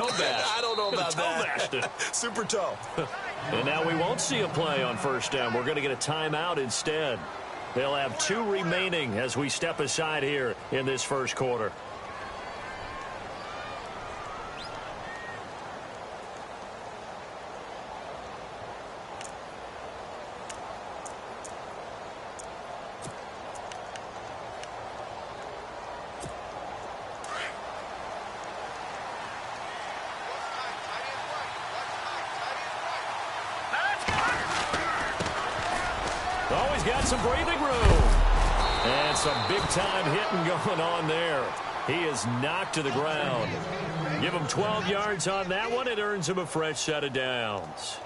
bash. I don't know about that. Toe-bashed it. Super toe. And now we won't see a play on first down. We're going to get a timeout instead. They'll have 2 remaining as we step aside here in this first quarter. Always got some breathing room. And some big-time hitting going on there. He is knocked to the ground. Give him 12 yards on that one. It earns him a fresh set of downs.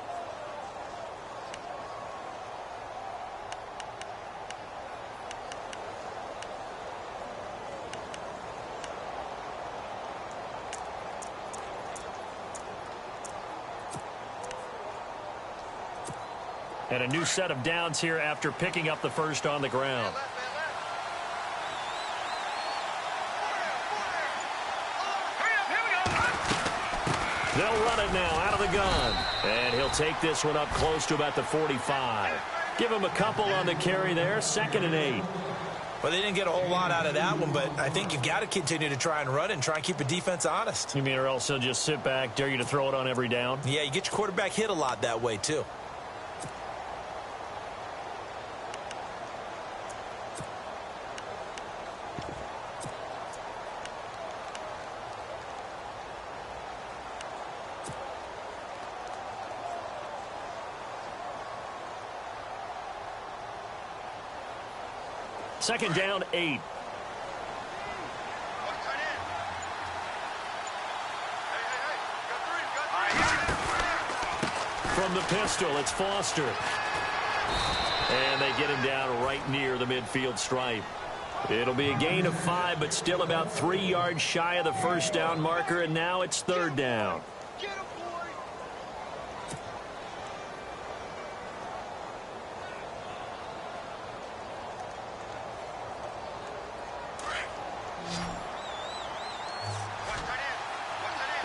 And a new set of downs here after picking up the first on the ground. They'll run it now out of the gun. And he'll take this one up close to about the 45. Give him a couple on the carry there. 2nd and 8. Well, they didn't get a whole lot out of that one, but I think you've got to continue to try and run and try and keep the defense honest. You mean or else he'll just sit back, dare you to throw it on every down? Yeah, you get your quarterback hit a lot that way, too. Second down, 8. From the pistol, it's Foster. And they get him down right near the midfield stripe. It'll be a gain of 5, but still about 3 yards shy of the first down marker, and now it's 3rd down.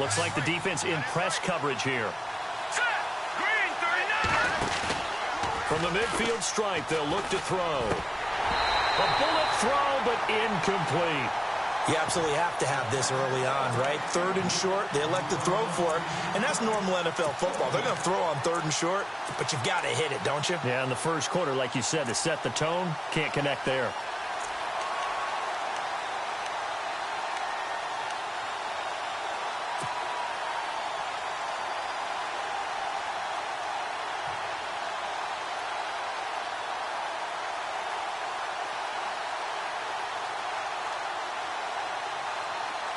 Looks like the defense in press coverage here. From the midfield stripe, they'll look to throw. A bullet throw, but incomplete. You absolutely have to have this early on, right? 3rd and short, they elect to throw for it, and that's normal NFL football. They're going to throw on 3rd and short, but you've got to hit it, don't you? Yeah, in the first quarter, like you said, to set the tone, can't connect there.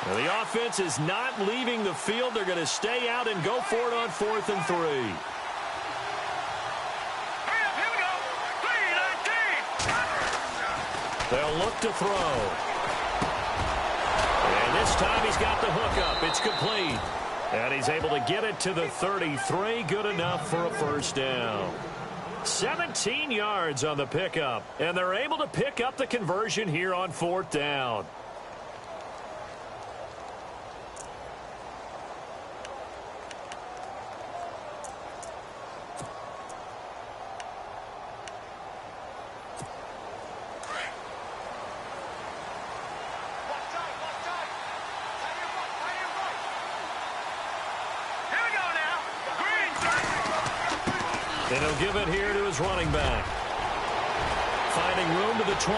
Well, the offense is not leaving the field. They're going to stay out and go for it on 4th and 3. They'll look to throw. And this time he's got the hook up. It's complete. And he's able to get it to the 33. Good enough for a first down. 17 yards on the pickup. And they're able to pick up the conversion here on 4th down. And he'll give it here to his running back. Finding room to the 20.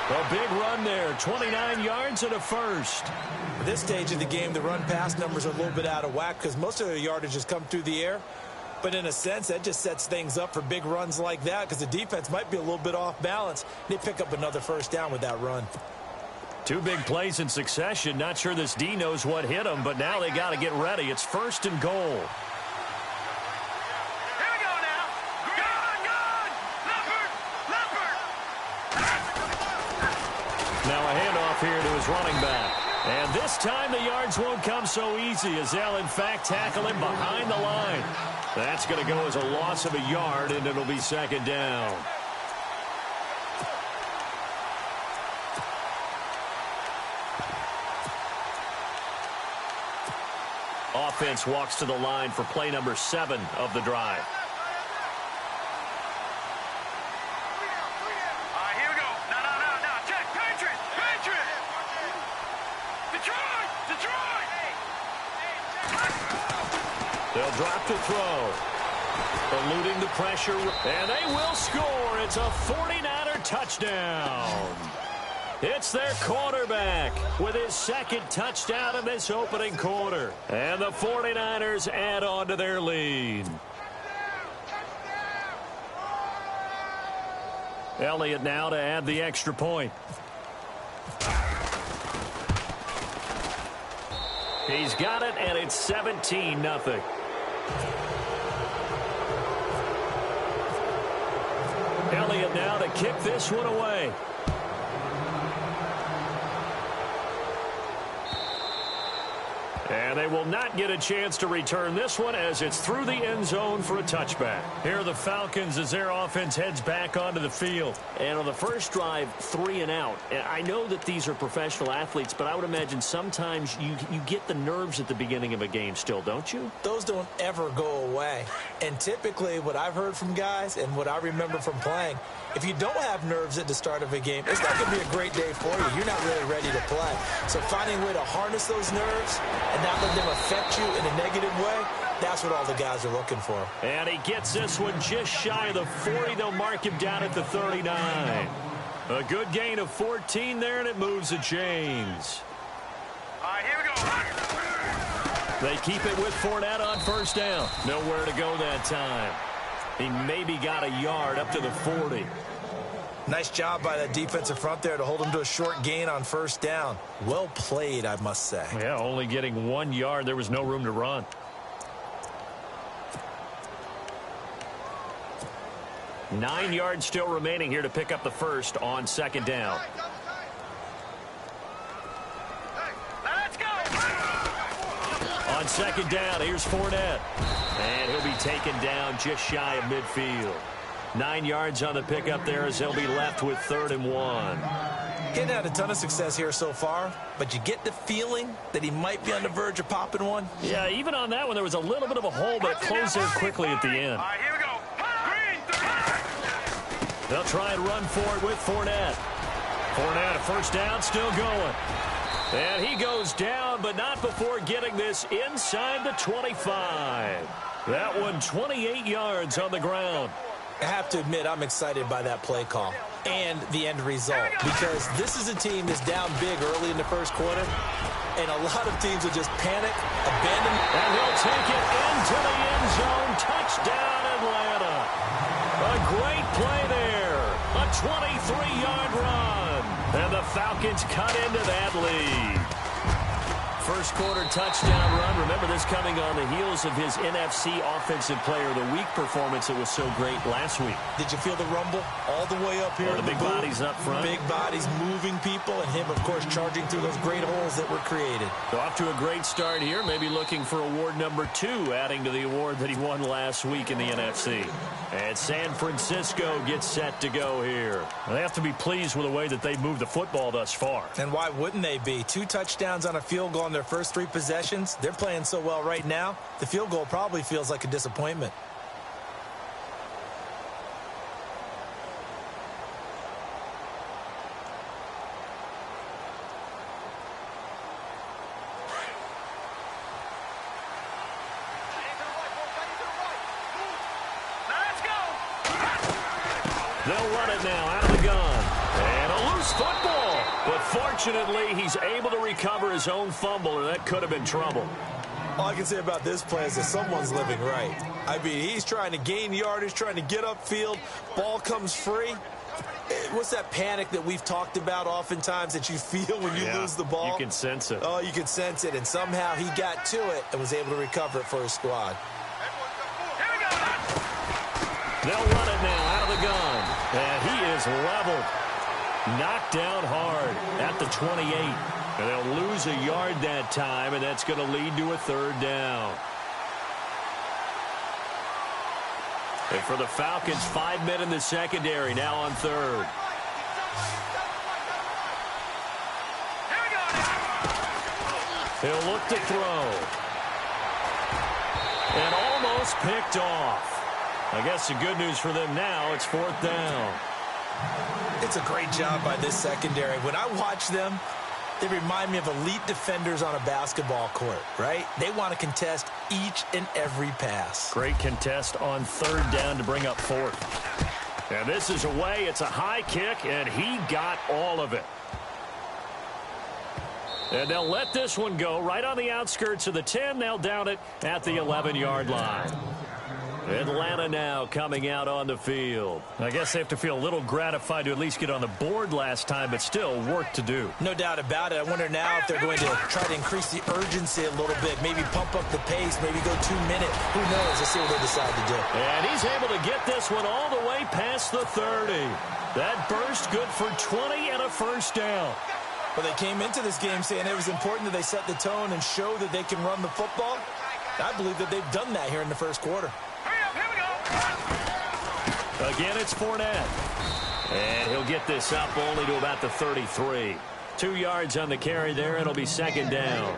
A big run there. 29 yards and a first. At this stage of the game, the run-pass numbers are a little bit out of whack because most of their yardage has come through the air. But in a sense, that just sets things up for big runs like that because the defense might be a little bit off balance. They pick up another first down with that run. 2 big plays in succession. Not sure this D knows what hit them, but now they got to get ready. It's 1st and goal. Now a handoff here to his running back. And this time the yards won't come so easy as they'll, in fact, tackle him behind the line. That's going to go as a loss of a yard, and it'll be 2nd down. Offense walks to the line for play number 7 of the drive. Here we go. No. Check. Patriot. Detroit. They'll drop to throw. Eluding the pressure. And they will score. It's a 49er touchdown. It's their quarterback with his second touchdown in this opening quarter. And the 49ers add on to their lead. Elliott now to add the extra point. He's got it, and it's 17-0. Elliott now to kick this one away. And they will not get a chance to return this one as it's through the end zone for a touchback. Here are the Falcons as their offense heads back onto the field. And on the first drive, 3 and out. And I know that these are professional athletes, but I would imagine sometimes you get the nerves at the beginning of a game still, don't you? Those don't ever go away. And typically what I've heard from guys and what I remember from playing, if you don't have nerves at the start of a game, it's not going to be a great day for you. You're not really ready to play. So finding a way to harness those nerves and not let them affect you in a negative way, that's what all the guys are looking for. And he gets this one just shy of the 40. They'll mark him down at the 39. A good gain of 14 there, and it moves the chains. Here we go. They keep it with Fournette on first down. Nowhere to go that time. He maybe got a yard up to the 40. Nice job by that defensive front there to hold him to a short gain on first down. Well played, I must say. Yeah, only getting 1 yard. There was no room to run. Nine yards still remaining here to pick up the first on second down. Let's go. On second down, here's Fournette. And he'll be taken down just shy of midfield. 9 yards on the pickup there as they'll be left with 3rd and 1. He hadn't had a ton of success here so far, but you get the feeling that he might be on the verge of popping one. Yeah, even on that one, there was a little bit of a hole, but it closed there quickly at the end. Here we go. They'll try and run for it with Fournette. Fournette, a first down, still going. And he goes down, but not before getting this inside the 25. That one 28 yards on the ground. I have to admit, I'm excited by that play call and the end result, because this is a team that's down big early in the first quarter, and a lot of teams will just panic, abandon. And he'll take it into the end zone. Touchdown, Atlanta. A great play there. A 23-yard run. And the Falcons cut into that lead. First quarter touchdown run. Remember, this coming on the heels of his NFC Offensive Player of the Week performance that was so great last week. Did you feel the rumble all the way up here? The big bodies up front. Big bodies moving people, and him, of course, charging through those great holes that were created. So off to a great start here. Maybe looking for award number 2, adding to the award that he won last week in the NFC. And San Francisco gets set to go here. They have to be pleased with the way that they've moved the football thus far. And why wouldn't they be? 2 touchdowns on a field goal in their first 3 possessions. They're playing so well right now, the field goal probably feels like a disappointment. They'll run it now out of the gun. And a loose football. But fortunately, he's able to recover his own fumble, or that could have been trouble. All I can say about this play is that someone's living right. I mean, he's trying to gain yardage, trying to get upfield. Ball comes free. What's that panic that we've talked about oftentimes that you feel when you lose the ball? You can sense it. Oh, you can sense it. And somehow he got to it and was able to recover it for his squad. They'll run it now out of the gun. And he is leveled. Knocked down hard at the 28. And they'll lose a yard that time, and that's going to lead to a 3rd down. And for the Falcons, 5 men in the secondary, now on 3rd. He'll look to throw. And almost picked off. I guess the good news for them now, it's 4th down. It's a great job by this secondary. When I watch them, they remind me of elite defenders on a basketball court, right? They want to contest each and every pass. Great contest on 3rd down to bring up 4th. And this is away. It's a high kick, and he got all of it. And they'll let this one go right on the outskirts of the 10. They'll down it at the 11-yard line. Atlanta now coming out on the field. I guess they have to feel a little gratified to at least get on the board last time, but still work to do. No doubt about it. I wonder now if they're going to try to increase the urgency a little bit, maybe pump up the pace, maybe go 2 minute. Who knows? Let's see what they decide to do. And he's able to get this one all the way past the 30. That burst good for 20 and a 1st down. Well, they came into this game saying it was important that they set the tone and show that they can run the football. I believe that they've done that here in the 1st quarter. Again, it's Fournette. And he'll get this up only to about the 33. 2 yards on the carry there. It'll be 2nd down.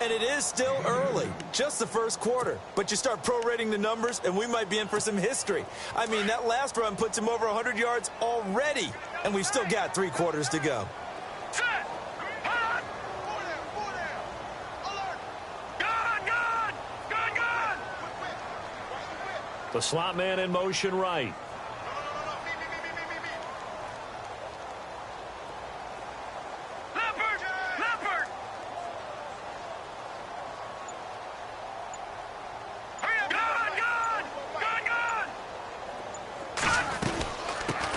And it is still early, just the 1st quarter. But you start prorating the numbers, and we might be in for some history. I mean, that last run puts him over 100 yards already, and we've still got 3 quarters to go. The slot man in motion right. Leopard!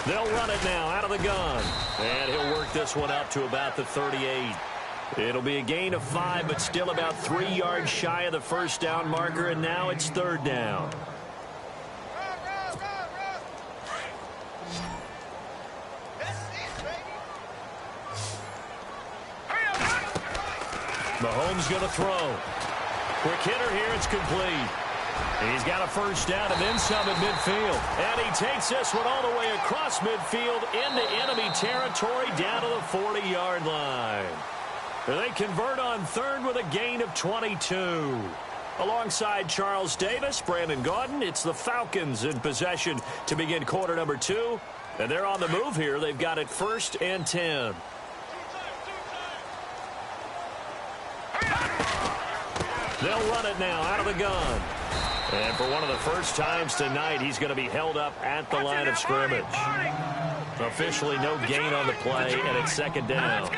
They'll run it now out of the gun. And he'll work this one up to about the 38. It'll be a gain of 5, but still about 3 yards shy of the 1st down marker, and now it's 3rd down. Mahomes going to throw. Quick hitter here. It's complete. He's got a 1st down and then some at midfield. And he takes this one all the way across midfield into enemy territory down to the 40-yard line. They convert on 3rd with a gain of 22. Alongside Charles Davis, Brandon Gaudin, it's the Falcons in possession to begin quarter number 2. And they're on the move here. They've got it 1st and 10. They'll run it now out of the gun. And for one of the first times tonight, he's going to be held up at the line of scrimmage. Officially no gain on the play, and it's 2nd down.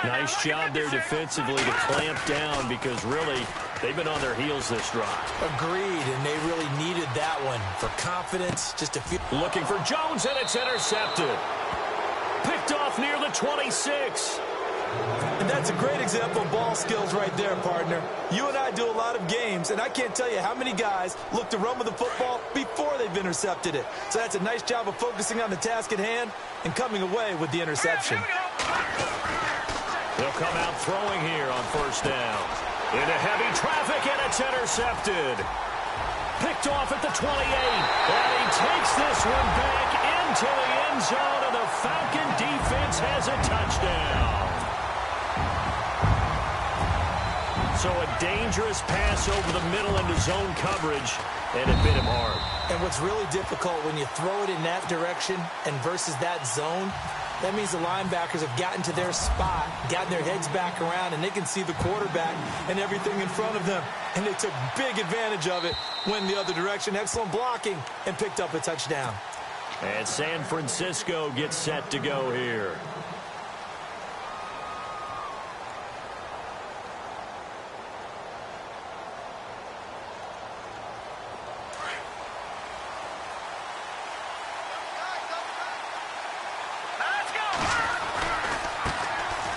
Nice job there defensively to clamp down because really they've been on their heels this drive. Agreed, and they really needed that one for confidence. Just a few. Looking for Jones, and it's intercepted. Picked off near the 26. And that's a great example of ball skills right there, partner. You and I do a lot of games, and I can't tell you how many guys look to run with the football before they've intercepted it. So that's a nice job of focusing on the task at hand and coming away with the interception. They'll come out throwing here on 1st down. Into heavy traffic, and it's intercepted. Picked off at the 28. And he takes this one back into the end zone, and the Falcon defense has a touchdown. So a dangerous pass over the middle into zone coverage, and it bit him hard. And what's really difficult when you throw it in that direction and versus that zone, that means the linebackers have gotten to their spot, gotten their heads back around, and they can see the quarterback and everything in front of them. And they took big advantage of it, went the other direction. Excellent blocking, and picked up a touchdown. And San Francisco gets set to go here.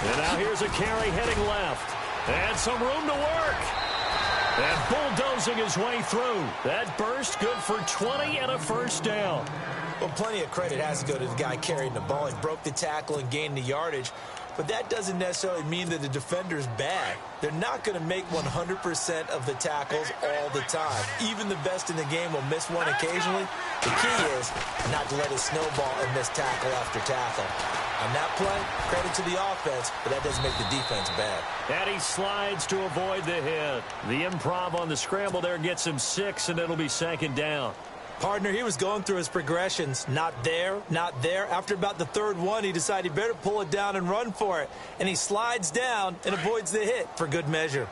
And now here's a carry heading left. And some room to work. And bulldozing his way through. That burst good for 20 and a 1st down. Well, plenty of credit has to go to the guy carrying the ball. He broke the tackle and gained the yardage. But that doesn't necessarily mean that the defender's bad. They're not going to make 100% of the tackles all the time. Even the best in the game will miss one occasionally. The key is not to let it snowball and miss tackle after tackle. On that play, credit to the offense, but that doesn't make the defense bad. And he slides to avoid the hit. The improv on the scramble there gets him 6, and it'll be 2nd down. Partner, he was going through his progressions. Not there, not there. After about the 3rd one, he decided he better pull it down and run for it. And he slides down and avoids the hit for good measure.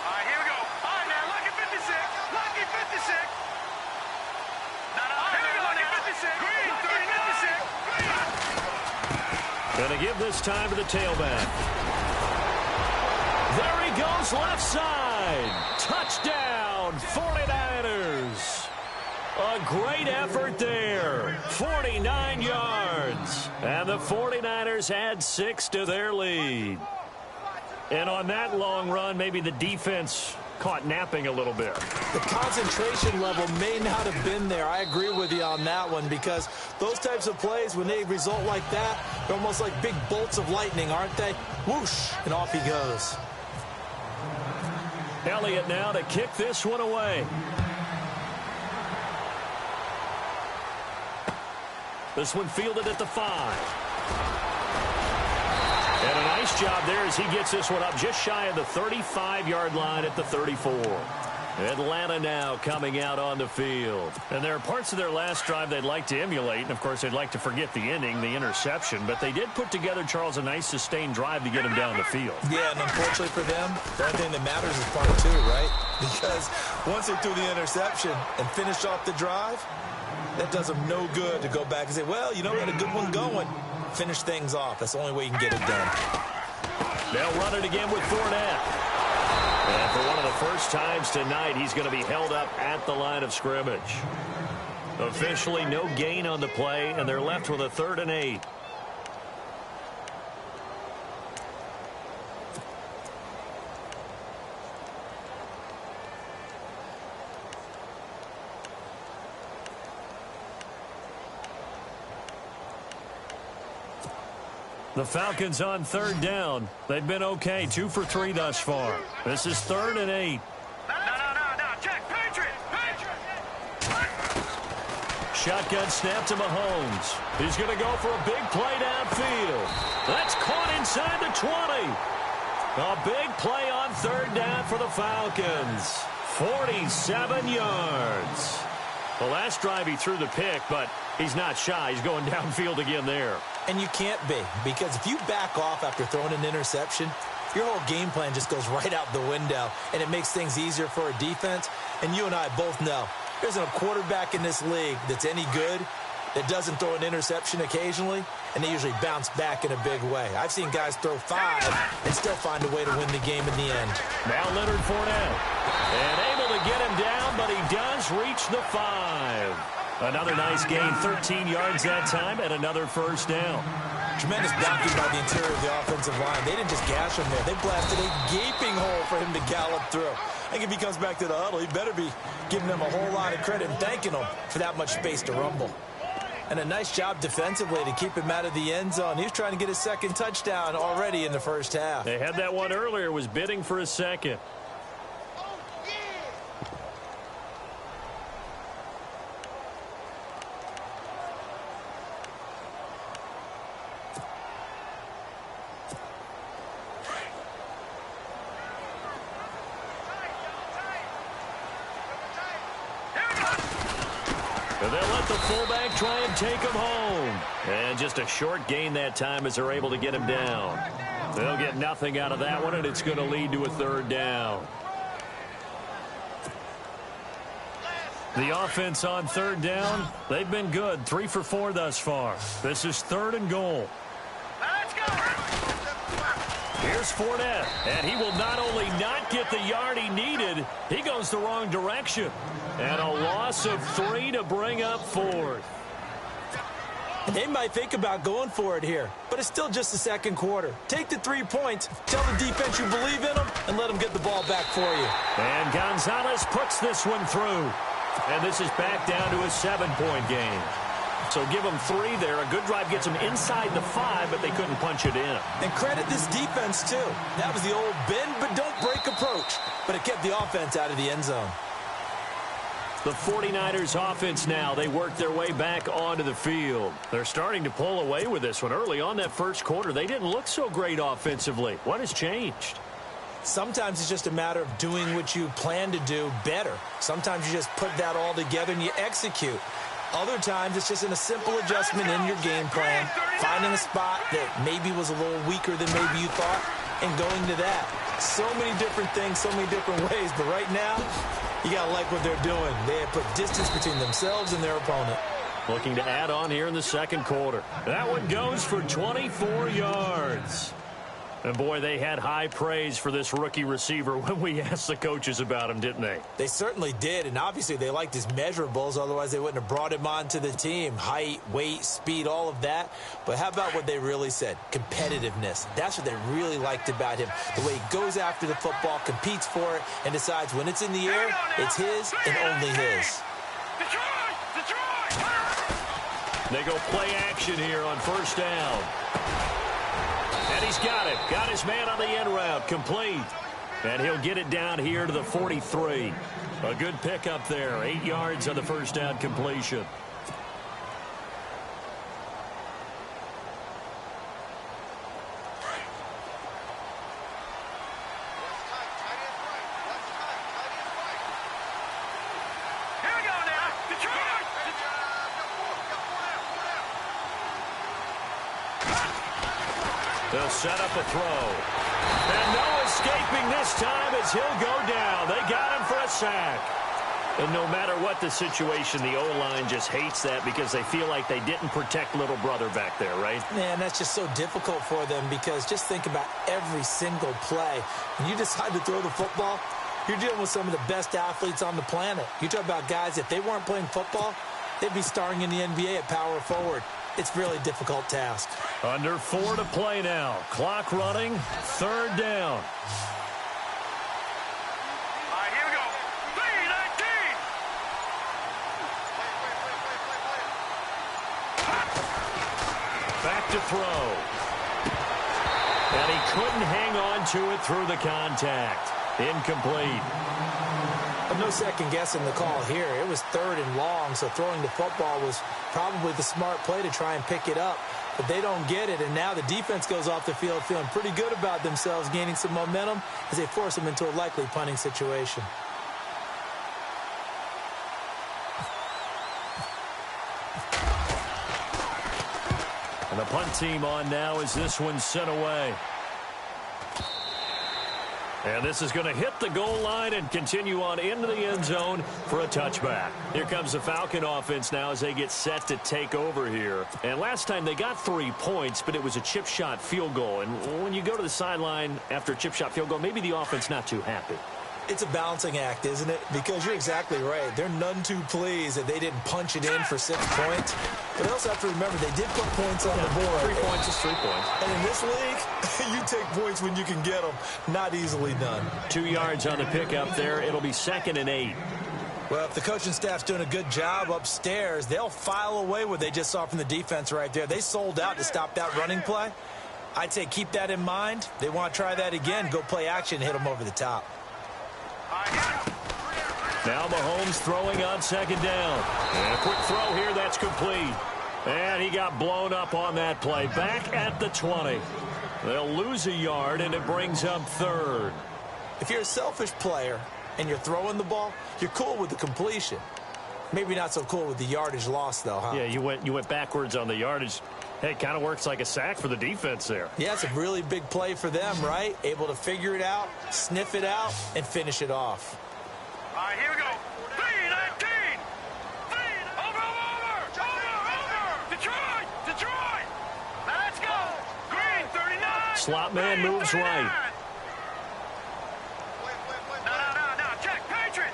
All right, here we go. All right, now, lucky 56. Lucky 56. No, here we go. Lucky 56. Green, 30, 56. Gonna give this time to the tailback. There he goes, left side. Touchdown, 49ers. A great effort there. 49 yards. And the 49ers add 6 to their lead. And on that long run, maybe the defense caught napping a little bit. The concentration level may not have been there. I agree with you on that one, because those types of plays, when they result like that, they're almost like big bolts of lightning, aren't they? Whoosh, and off he goes. Elliott now to kick this one away. This one fielded at the 5. And a nice job there as he gets this one up just shy of the 35-yard line at the 34. Atlanta now coming out on the field. And there are parts of their last drive they'd like to emulate. And, of course, they'd like to forget the ending, the interception. But they did put together, Charles, a nice sustained drive to get him down the field. Yeah, and unfortunately for them, the only thing that matters is part 2, right? Because once they threw the interception and finished off the drive, that does them no good to go back and say, well, you know, we had a good one going. Finish things off. That's the only way you can get it done. They'll run it again with Fournette. And for one of the first times tonight, he's going to be held up at the line of scrimmage. Officially no gain on the play, and they're left with a 3rd and 8. The Falcons on 3rd down. They've been okay, 2 for 3 thus far. This is 3rd and 8. No. Check. Patriot. Shotgun snap to Mahomes. He's going to go for a big play downfield. That's caught inside the 20. A big play on 3rd down for the Falcons. 47 yards. The last drive he threw the pick, but he's not shy. He's going downfield again there. And you can't be, because if you back off after throwing an interception, your whole game plan just goes right out the window, and it makes things easier for a defense. And you and I both know there isn't a quarterback in this league that's any good that doesn't throw an interception occasionally, and they usually bounce back in a big way. I've seen guys throw 5 and still find a way to win the game in the end. Now Leonard Fournette. And able to get him down, but he does reach the 5. Another nice gain, 13 yards that time, and another 1st down. Tremendous blocking by the interior of the offensive line. They didn't just gash him there. They blasted a gaping hole for him to gallop through. I think if he comes back to the huddle, he better be giving them a whole lot of credit and thanking them for that much space to rumble. And a nice job defensively to keep him out of the end zone. He was trying to get his 2nd touchdown already in the 1st half. They had that one earlier, was bidding for his 2nd. And they'll let the fullback try and take him home. And just a short gain that time as they're able to get him down. They'll get nothing out of that one, and it's going to lead to a 3rd down. The offense on 3rd down, they've been good. 3 for 4 thus far. This is 3rd and goal. Let's go. Here's Fournette, and he will not only not get the yard he needed, he goes the wrong direction. And a loss of 3 to bring up 4th. They might think about going for it here, but it's still just the 2nd quarter. Take the 3 points, tell the defense you believe in them, and let them get the ball back for you. And Gonzalez puts this one through. And this is back down to a 7-point game. So give them 3 there. A good drive gets them inside the 5, but they couldn't punch it in. And credit this defense, too. That was the old bend but don't break approach, but it kept the offense out of the end zone. The 49ers offense now, they work their way back onto the field. They're starting to pull away with this one. Early on that first quarter, they didn't look so great offensively. What has changed? Sometimes it's just a matter of doing what you plan to do better. Sometimes you just put that all together and you execute. Other times it's just in a simple adjustment in your game plan, finding a spot that maybe was a little weaker than maybe you thought, and going to that. So many different things, so many different ways, but right now, you got to like what they're doing. They have put distance between themselves and their opponent. Looking to add on here in the second quarter. That one goes for 24 yards. And, boy, they had high praise for this rookie receiver when we asked the coaches about him, didn't they? They certainly did, and obviously they liked his measurables. Otherwise, they wouldn't have brought him onto the team. Height, weight, speed, all of that. But how about what they really said? Competitiveness. That's what they really liked about him. The way he goes after the football, competes for it, and decides when it's in the air, it's his and only his. They go play action here on first down. And he's got it. Got his man on the end route. Complete. And he'll get it down here to the 43. A good pickup there. 8 yards on the first down completion. They'll set up a throw. And no escaping this time as he'll go down. They got him for a sack. And no matter what the situation, the O-line just hates that because they feel like they didn't protect little brother back there, right? Man, that's just so difficult for them because just think about every single play. When you decide to throw the football, you're dealing with some of the best athletes on the planet. You talk about guys, if they weren't playing football, they'd be starring in the NBA at power forward. It's a really difficult task. Under 4 to play now. Clock running. Third down. All right, here we go. 3-19. Back to throw. And he couldn't hang on to it through the contact. Incomplete. But no second guessing the call here. It was 3rd and long, so throwing the football was probably the smart play to try and pick it up. But they don't get it, and now the defense goes off the field feeling pretty good about themselves, gaining some momentum as they force them into a likely punting situation. And the punt team on now as this one's sent away. And this is going to hit the goal line and continue on into the end zone for a touchback. Here comes the Falcon offense now as they get set to take over here. And last time they got 3 points, but it was a chip shot field goal. And when you go to the sideline after a chip shot field goal, maybe the offense not too happy. It's a balancing act, isn't it? Because you're exactly right. They're none too pleased that they didn't punch it in for 6 points. But they also have to remember they did put points on the board. 3 points is 3 points. And in this league, you take points when you can get them. Not easily done. 2 yards on the pickup there. It'll be 2nd and 8. Well, if the coaching staff's doing a good job upstairs, they'll file away what they just saw from the defense right there. They sold out to stop that running play. I'd say keep that in mind. They want to try that again. Go play action, hit them over the top. Now Mahomes throwing on 2nd down. And a quick throw here, that's complete. And he got blown up on that play. Back at the 20. They'll lose a yard, and it brings up 3rd. If you're a selfish player and you're throwing the ball, you're cool with the completion. Maybe not so cool with the yardage loss, though, huh? Yeah, you went backwards on the yardage. Hey, it kind of works like a sack for the defense there. Yeah, it's a really big play for them, right? Able to figure it out, sniff it out, and finish it off. All right, here we go. 3-19. Over. Detroit. Let's go. Green, 39. Slot man moves right. No. Check. Patriot.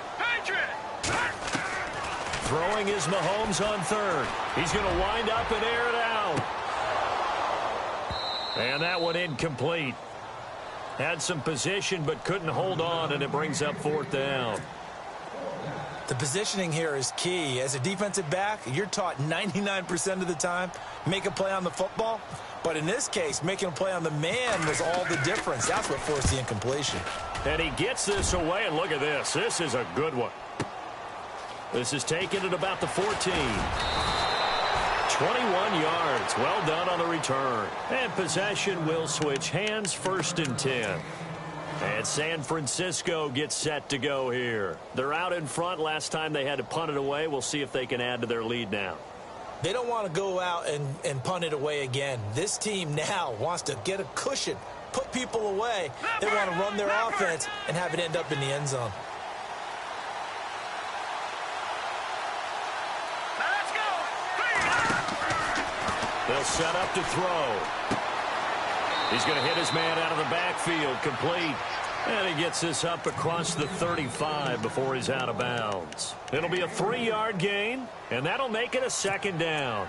Throwing is Mahomes on 3rd. He's going to wind up and air it out. And that one incomplete. Had some position but couldn't hold on, and it brings up 4th down. The positioning here is key. As a defensive back, you're taught 99% of the time, make a play on the football. But in this case, making a play on the man was all the difference. That's what forced the incompletion. And he gets this away, and look at this. This is a good one. This is taken at about the 14. 21 yards. Well done on the return. And possession will switch hands, 1st and 10. And San Francisco gets set to go here. They're out in front. Last time they had to punt it away. We'll see if they can add to their lead now. They don't want to go out and punt it away again. This team now wants to get a cushion, put people away. They want to run their offense and have it end up in the end zone. Let's go. They'll set up to throw. He's going to hit his man out of the backfield, complete. And he gets this up across the 35 before he's out of bounds. It'll be a 3-yard gain, and that'll make it a 2nd down.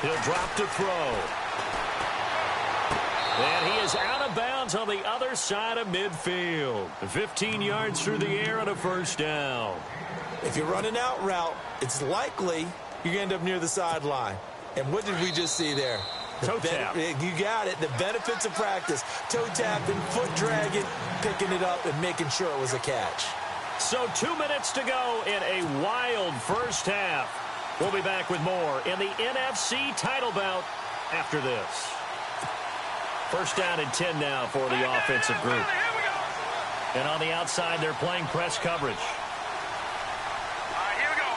He'll drop to throw. And he is out of bounds on the other side of midfield. 15 yards through the air and a 1st down. If you're running out route, it's likely you're going to end up near the sideline. And what did we just see there? Toe tap. You got it. The benefits of practice. Toe tapping, foot dragging, picking it up, and making sure it was a catch. So 2 minutes to go in a wild first half. We'll be back with more in the NFC title bout after this. 1st down and 10 now for the offensive group. And on the outside, they're playing press coverage. Here we go.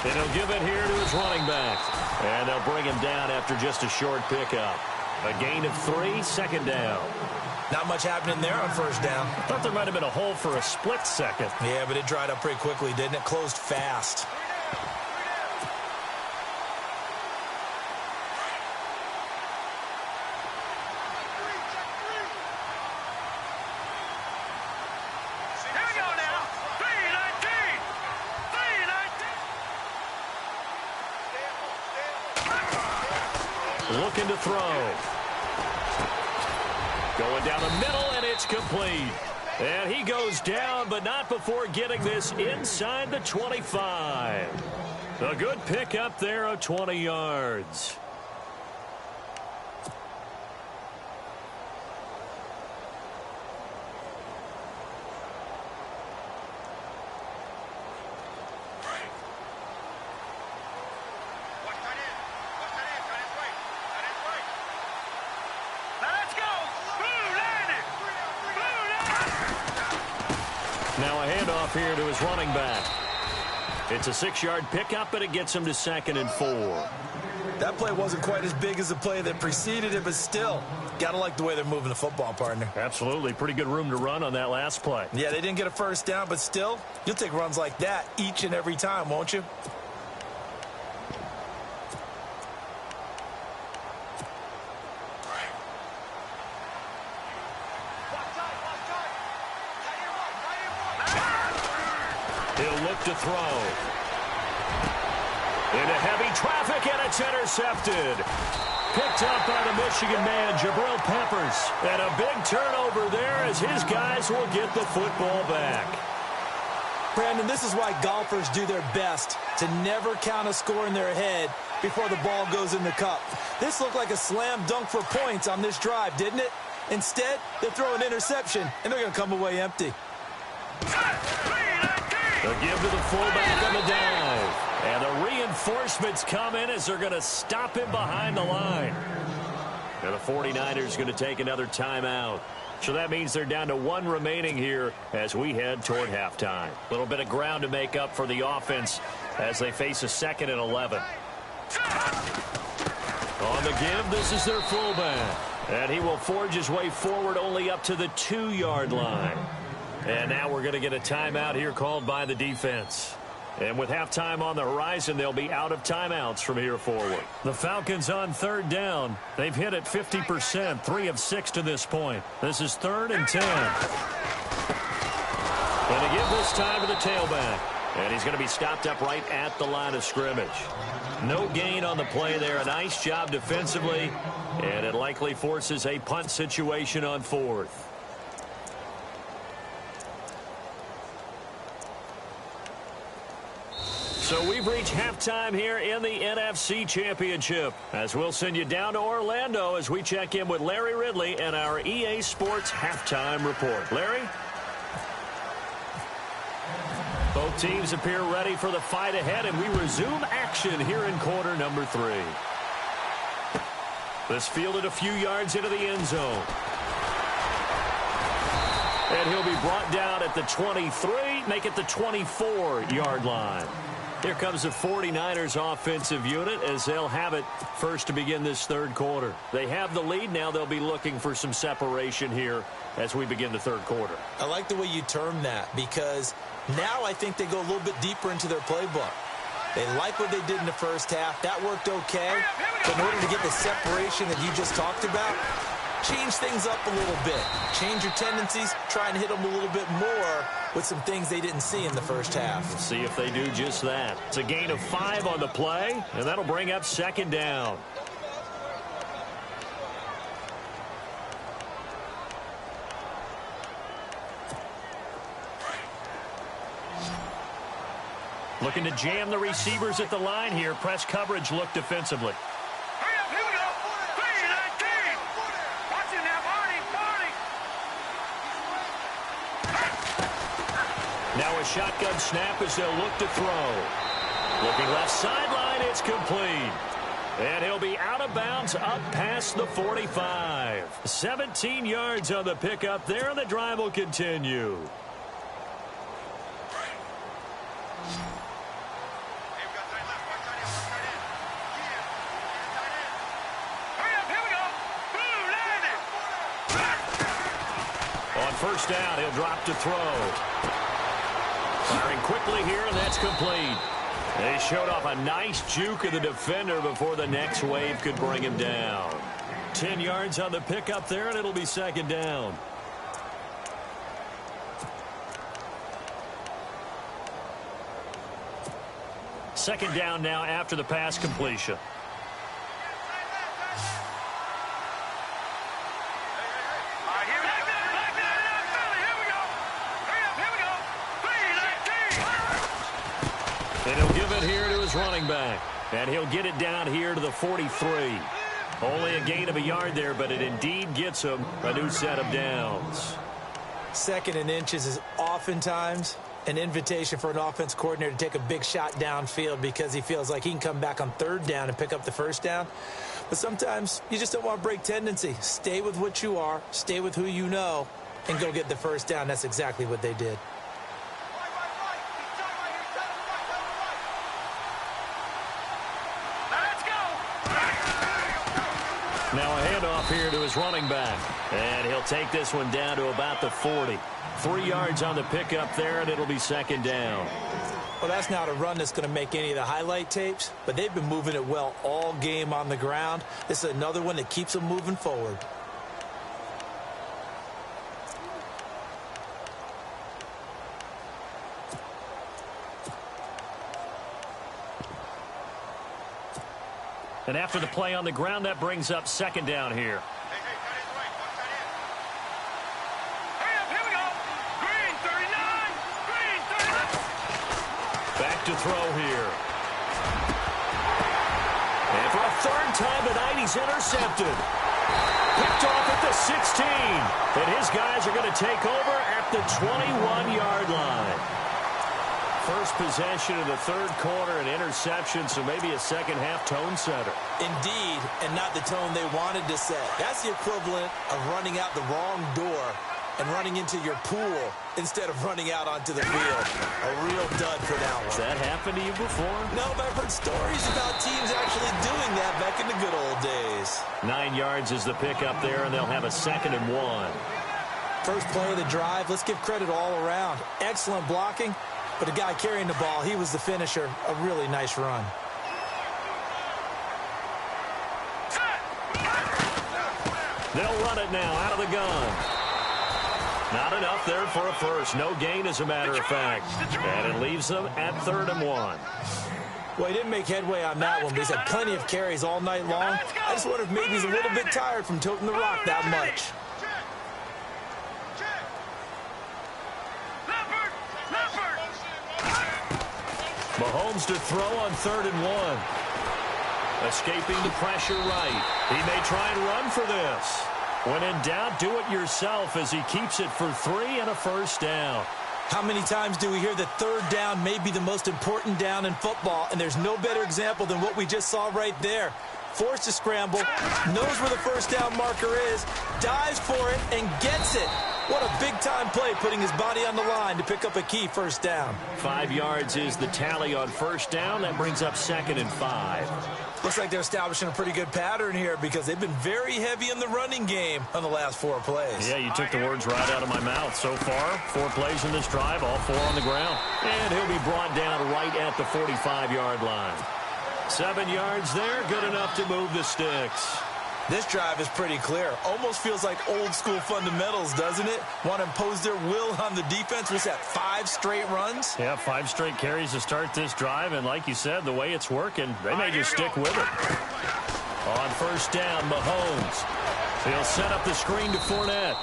And he'll give it here to his running back. And they'll bring him down after just a short pickup. A gain of 3, 2nd down. Not much happening there on 1st down. I thought there might have been a hole for a split second. Yeah, but it dried up pretty quickly, didn't it? Closed fast. Here we go now. 319. 319. Looking to throw. Going down the middle, and it's complete. And he goes down, but not before getting this inside the 25. A good pickup there of 20 yards. Now a handoff here to his running back. It's a 6-yard pickup, but it gets him to 2nd and 4. That play wasn't quite as big as the play that preceded it, but still, got to like the way they're moving the football, partner. Absolutely. Pretty good room to run on that last play. Yeah, they didn't get a 1st down, but still, you'll take runs like that each and every time, won't you? He'll look to throw. Into heavy traffic, and it's intercepted. Picked up by the Michigan man, Jabril Peppers. And a big turnover there as his guys will get the football back. Brandon, this is why golfers do their best to never count a score in their head before the ball goes in the cup. This looked like a slam dunk for points on this drive, didn't it? Instead, they throw an interception, and they're going to come away empty. They'll give to the fullback on the dive. And the reinforcements come in as they're going to stop him behind the line. And the 49ers going to take another timeout. So that means they're down to 1 remaining here as we head toward halftime. A little bit of ground to make up for the offense as they face a 2nd and 11. On the give, this is their fullback. And he will forge his way forward only up to the 2-yard line. And now we're going to get a timeout here called by the defense. And with halftime on the horizon, they'll be out of timeouts from here forward. The Falcons on 3rd down. They've hit it 50%, 3 of 6 to this point. This is 3rd and 10. And to give this time to the tailback. And he's going to be stopped up right at the line of scrimmage. No gain on the play there. A nice job defensively. And it likely forces a punt situation on 4th. So we've reached halftime here in the NFC Championship, as we'll send you down to Orlando as we check in with Larry Ridley and our EA Sports Halftime Report. Larry? Both teams appear ready for the fight ahead, and we resume action here in quarter number 3. This fielded a few yards into the end zone. And he'll be brought down at the 23, make it the 24-yard line. Here comes the 49ers offensive unit as they'll have it first to begin this third quarter. They have the lead. Now they'll be looking for some separation here as we begin the third quarter. I like the way you term that, because now I think they go a little bit deeper into their playbook. They like what they did in the first half. That worked okay. But in order to get the separation that you just talked about, change things up a little bit. Change your tendencies. Try and hit them a little bit more with some things they didn't see in the first half. Let's see if they do just that. It's a gain of 5 on the play, and that'll bring up second down. Looking to jam the receivers at the line here. Press coverage look defensively. Hurry up, here we go. 3-19. Watch it now, Barney. Now a shotgun snap as they'll look to throw. Looking left sideline, it's complete. And he'll be out of bounds up past the 45. 17 yards on the pickup there, and the drive will continue. First down, he'll drop to throw. Firing quickly here, and that's complete. They showed off a nice juke of the defender before the next wave could bring him down. 10 yards on the pickup there, and it'll be second down. Second down now after the pass completion. And he'll give it here to his running back. And he'll get it down here to the 43. Only a gain of a yard there, but it indeed gets him a new set of downs. 2nd and inches is oftentimes an invitation for an offense coordinator to take a big shot downfield because he feels like he can come back on 3rd down and pick up the first down. But sometimes you just don't want to break tendency. Stay with what you are, stay with who you know, and go get the first down. That's exactly what they did. Now a handoff here to his running back. And he'll take this one down to about the 40. 3 yards on the pickup there, and it'll be second down. Well, that's not a run that's going to make any of the highlight tapes, but they've been moving it well all game on the ground. This is another one that keeps them moving forward. And after the play on the ground, that brings up second down here. Here we go. Green 39. Green 39. Back to throw here. And for a 3rd time tonight, he's intercepted. Picked off at the 16. And his guys are going to take over at the 21-yard line. First possession of the third quarter, an interception, so maybe a second-half tone setter. Indeed, and not the tone they wanted to set. That's the equivalent of running out the wrong door and running into your pool instead of running out onto the field. A real dud for that one. Has that happened to you before? No, but I've heard stories about teams actually doing that back in the good old days. 9 yards is the pickup there, and they'll have a 2nd and 1. First play of the drive, let's give credit all around. Excellent blocking. But the guy carrying the ball, he was the finisher. A really nice run. They'll run it now out of the gun. Not enough there for a first. No gain, as a matter of fact. And it leaves them at 3rd and 1. Well, he didn't make headway on that one, but he's had plenty of carries all night long. I just wonder if maybe he's a little bit tired from toting the rock that much. Mahomes to throw on 3rd and 1. Escaping the pressure right. He may try and run for this. When in doubt, do it yourself as he keeps it for 3 and a first down. How many times do we hear that 3rd down may be the most important down in football, and there's no better example than what we just saw right there. Forced to scramble, knows where the first down marker is, dives for it, and gets it. What a big-time play, putting his body on the line to pick up a key first down. 5 yards is the tally on first down. That brings up 2nd and 5. Looks like they're establishing a pretty good pattern here because they've been very heavy in the running game on the last 4 plays. Yeah, you took the words right out of my mouth. So far, 4 plays in this drive, all 4 on the ground. And he'll be brought down right at the 45-yard line. 7 yards there, good enough to move the sticks. This drive is pretty clear. Almost feels like old-school fundamentals, doesn't it? Want to impose their will on the defense. Was that 5 straight runs? Yeah, 5 straight carries to start this drive. And like you said, the way it's working, they may just stick with it. On first down, Mahomes. He'll set up the screen to Fournette.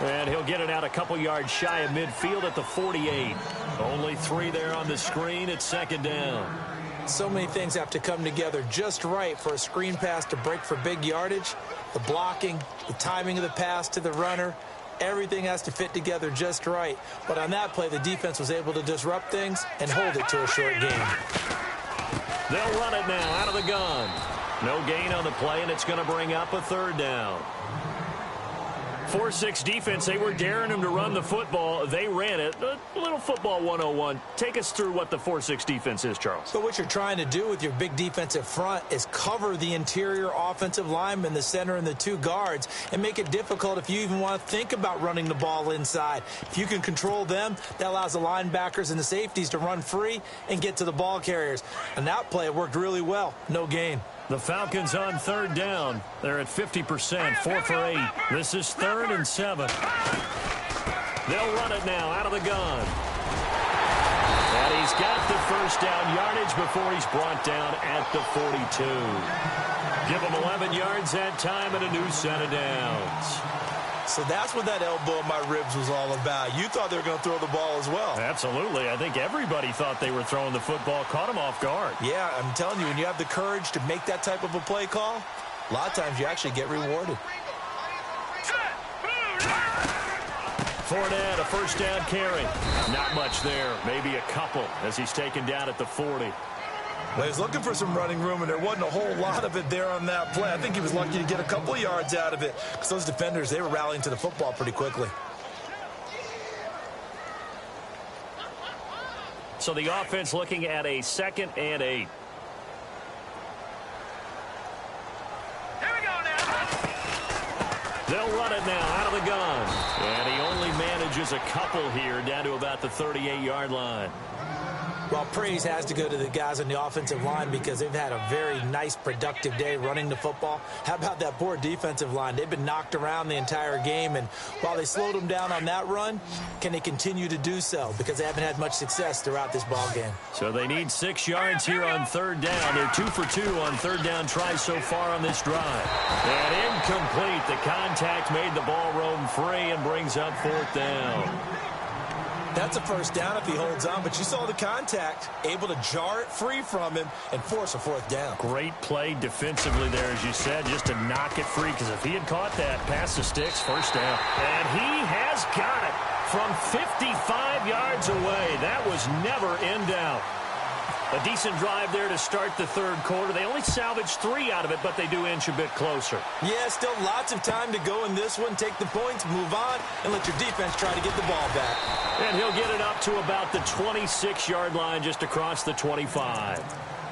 And he'll get it out a couple yards shy of midfield at the 48. Only 3 there on the screen at 2nd down. So many things have to come together just right for a screen pass to break for big yardage. The blocking, the timing of the pass to the runner, everything has to fit together just right. But on that play, the defense was able to disrupt things and hold it to a short game. They'll run it now out of the gun. No gain on the play, and it's going to bring up a 3rd down. 4-6 defense, they were daring him to run the football. They ran it. A little football 101. Take us through what the 4-6 defense is, Charles. So what you're trying to do with your big defensive front is cover the interior offensive lineman, the center, and the 2 guards, and make it difficult if you even want to think about running the ball inside. If you can control them, that allows the linebackers and the safeties to run free and get to the ball carriers. And that play worked really well. No gain. The Falcons on 3rd down. They're at 50%, 4 for 8. This is 3rd and 7. They'll run it now out of the gun. And he's got the first down yardage before he's brought down at the 42. Give him 11 yards that time and a new set of downs. So that's what that elbow in my ribs was all about. You thought they were going to throw the ball as well. Absolutely. I think everybody thought they were throwing the football, caught him off guard. Yeah, I'm telling you, when you have the courage to make that type of a play call, a lot of times you actually get rewarded. Fournette, a first down carry. Not much there. Maybe a couple as he's taken down at the 40. Well, he was looking for some running room, and there wasn't a whole lot of it there on that play. I think he was lucky to get a couple of yards out of it because those defenders, they were rallying to the football pretty quickly. So the offense looking at a 2nd and 8. Here we go now. They'll run it now out of the gun. And he only manages a couple here down to about the 38-yard line. Well, praise has to go to the guys on the offensive line because they've had a very nice, productive day running the football. How about that poor defensive line? They've been knocked around the entire game, and while they slowed them down on that run, can they continue to do so? Because they haven't had much success throughout this ball game. So they need 6 yards here on 3rd down. They're 2 for 2 on 3rd down tries so far on this drive. And incomplete. The contact made the ball roam free and brings up 4th down. That's a first down if he holds on, but you saw the contact, able to jar it free from him and force a 4th down. Great play defensively there, as you said, just to knock it free, because if he had caught that, past the sticks, first down. And he has got it from 55 yards away. That was never in doubt. A decent drive there to start the 3rd quarter. They only salvaged 3 out of it, but they do inch a bit closer. Yeah, still lots of time to go in this one. Take the points, move on, and let your defense try to get the ball back. And he'll get it up to about the 26-yard line, just across the 25.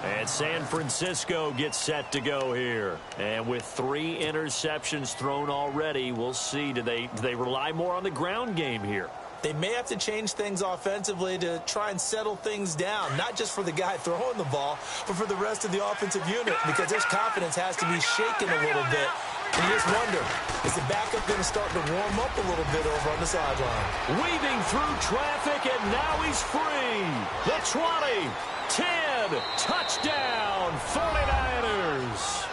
And San Francisco gets set to go here. And with 3 interceptions thrown already, we'll see. Do they rely more on the ground game here? They may have to change things offensively to try and settle things down, not just for the guy throwing the ball, but for the rest of the offensive unit, because their confidence has to be shaken a little bit And you just wonder, is the backup going to start to warm up a little bit over on the sideline? Weaving through traffic, and now he's free. The 20, 10, touchdown, 49ers.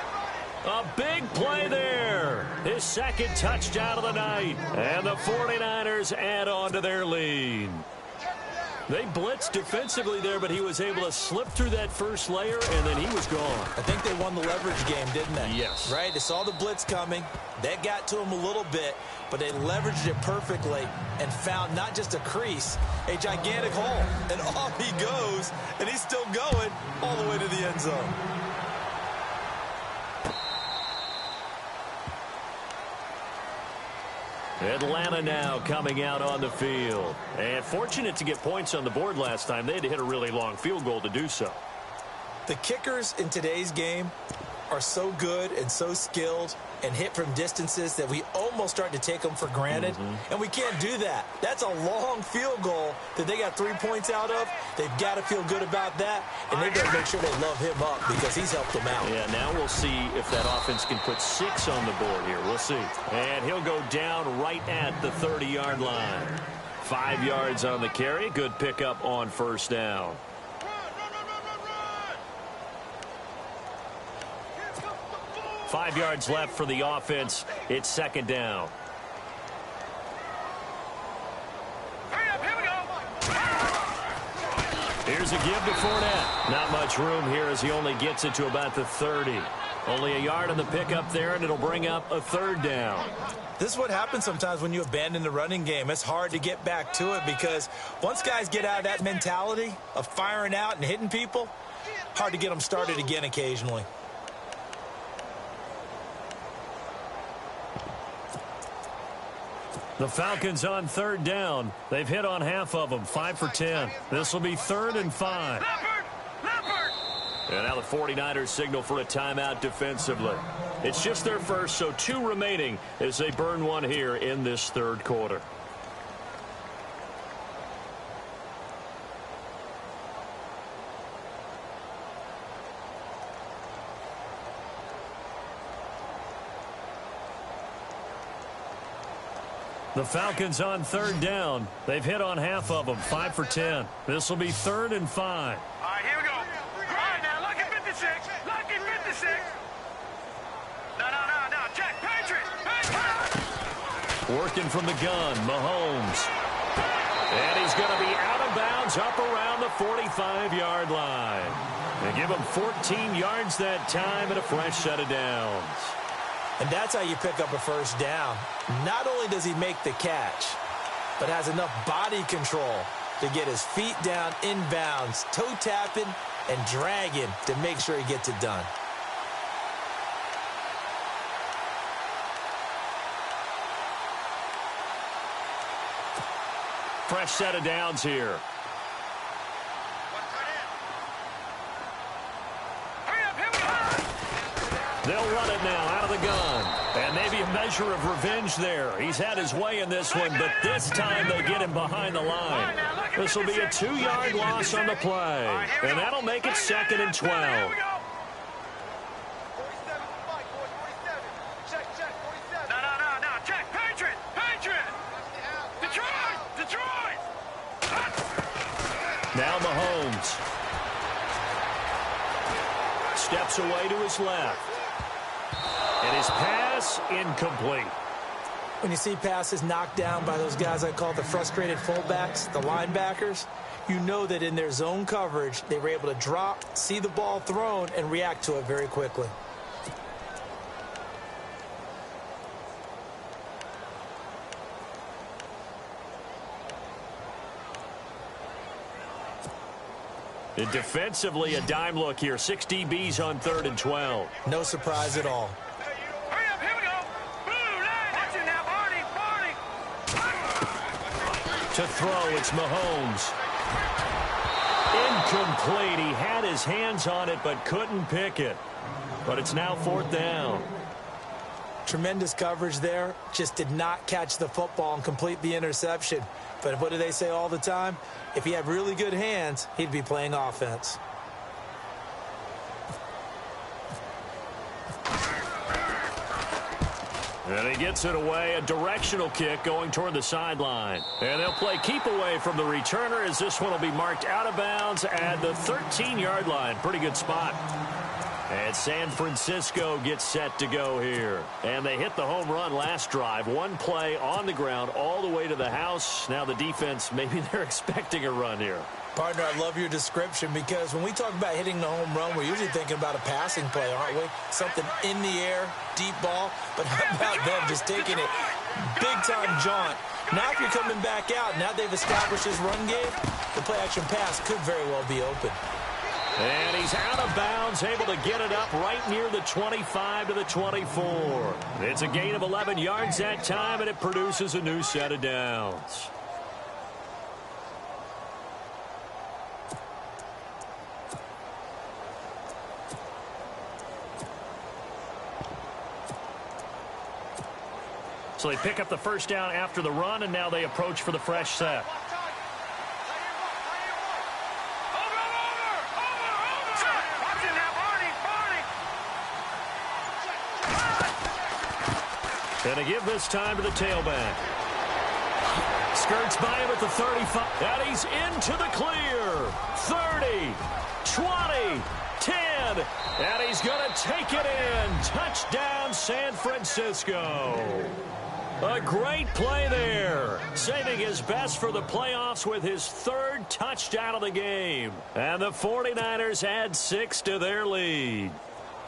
A big play there. His second touchdown of the night. And the 49ers add on to their lead. They blitzed defensively there, but he was able to slip through that first layer, and then he was gone. I think they won the leverage game, didn't they? Yes. Right? They saw the blitz coming. That got to him a little bit, but they leveraged it perfectly and found not just a crease, a gigantic hole. And off he goes, and he's still going all the way to the end zone. Atlanta now coming out on the field. And fortunate to get points on the board last time. They had to hit a really long field goal to do so. The kickers in today's game are so good and so skilled and hit from distances that we almost start to take them for granted. And we can't do that. That's a long field goal that they got 3 points out of. They've got to feel good about that, and they've got to make sure they love him up because he's helped them out. Yeah, now we'll see if that offense can put 6 on the board here. We'll see. And he'll go down right at the 30-yard line. 5 yards on the carry. Good pickup on first down. Run. 5 yards left for the offense. It's second down. Hurry up, here we go. Here's a give to Fournette. Not much room here as he only gets it to about the 30. Only a yard on the pickup there, and it'll bring up a third down. This is what happens sometimes when you abandon the running game. It's hard to get back to it because once guys get out of that mentality of firing out and hitting people, hard to get them started again occasionally. The Falcons on third down. They've hit on half of them, 5 for 10. This will be 3rd and 5. Leopard. And now the 49ers signal for a timeout defensively. It's just their first, so 2 remaining as they burn one here in this third quarter. The Falcons on third down. They've hit on half of them, 5 for 10. This will be 3rd and 5. All right, here we go. All right, now, lucky 56. Lucky 56. No. Check. Patriot. Working from the gun, Mahomes. And he's going to be out of bounds up around the 45-yard line. They give him 14 yards that time and a fresh set of downs. And that's how you pick up a first down. Not only does he make the catch, but has enough body control to get his feet down inbounds, toe tapping and dragging to make sure he gets it done. Fresh set of downs here. Hurry up, here we go. They'll run it now out of the gun. And maybe a measure of revenge there. He's had his way in this one, but this time they get him behind the line. This will be a 2-yard loss on the play. And that'll make it 2nd and 12. Here we go. 47 spike, boys, 47. Check, 47. No. Check. Patriot. Detroit. Now Mahomes. Steps away to his left. And his pass incomplete. When you see passes knocked down by those guys I call the frustrated fullbacks, the linebackers, you know that in their zone coverage, they were able to drop, see the ball thrown, and react to it very quickly. And defensively, a dime look here. 6 DBs on 3rd and 12. No surprise at all. Hurry up, here we go. Blue line. Watch it now, Barney. To throw, it's Mahomes. Incomplete. He had his hands on it, but couldn't pick it. But it's now 4th down. Tremendous coverage there. Just did not catch the football and complete the interception. But what do they say all the time? If he had really good hands, he'd be playing offense. And he gets it away, a directional kick going toward the sideline. And they'll play keep away from the returner as this one will be marked out of bounds at the 13-yard line. Pretty good spot. And San Francisco gets set to go here. And they hit the home run last drive. One play on the ground all the way to the house. Now the defense, maybe they're expecting a run here. Partner, I love your description because when we talk about hitting the home run, we're usually thinking about a passing play, aren't we? Something in the air, deep ball. But how about them just taking it big-time jaunt? Now if you're coming back out, now they've established this run game, the play-action pass could very well be open. And he's out of bounds, able to get it up right near the 25 to the 24. It's a gain of 11 yards that time, and it produces a new set of downs. So they pick up the first down after the run, and now they approach for the fresh set. And to give this time to the tailback. Skirts by him at the 35. And he's into the clear. 30, 20, 10. And he's going to take it in. Touchdown, San Francisco. A great play there. Saving his best for the playoffs with his third touchdown of the game. And the 49ers add 6 to their lead.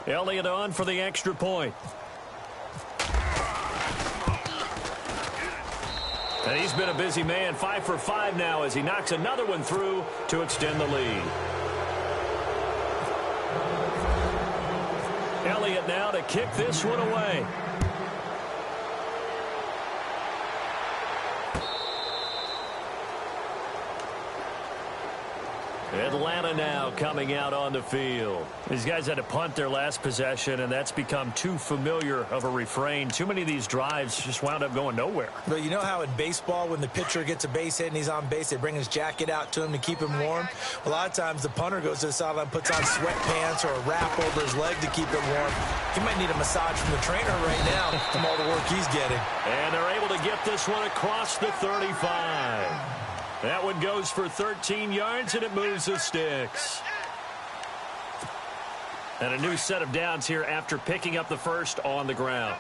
Elliott on for the extra point. And he's been a busy man, 5 for 5 now as he knocks another one through to extend the lead. Elliott now to kick this one away. Atlanta now coming out on the field. These guys had to punt their last possession, and that's become too familiar of a refrain. Too many of these drives just wound up going nowhere. But you know how in baseball, when the pitcher gets a base hit and he's on base, they bring his jacket out to him to keep him warm? A lot of times the punter goes to the sideline, puts on sweatpants or a wrap over his leg to keep it warm. He might need a massage from the trainer right now from all the work he's getting. And they're able to get this one across the 35. That one goes for 13 yards, and it moves the sticks. And a new set of downs here after picking up the first on the ground.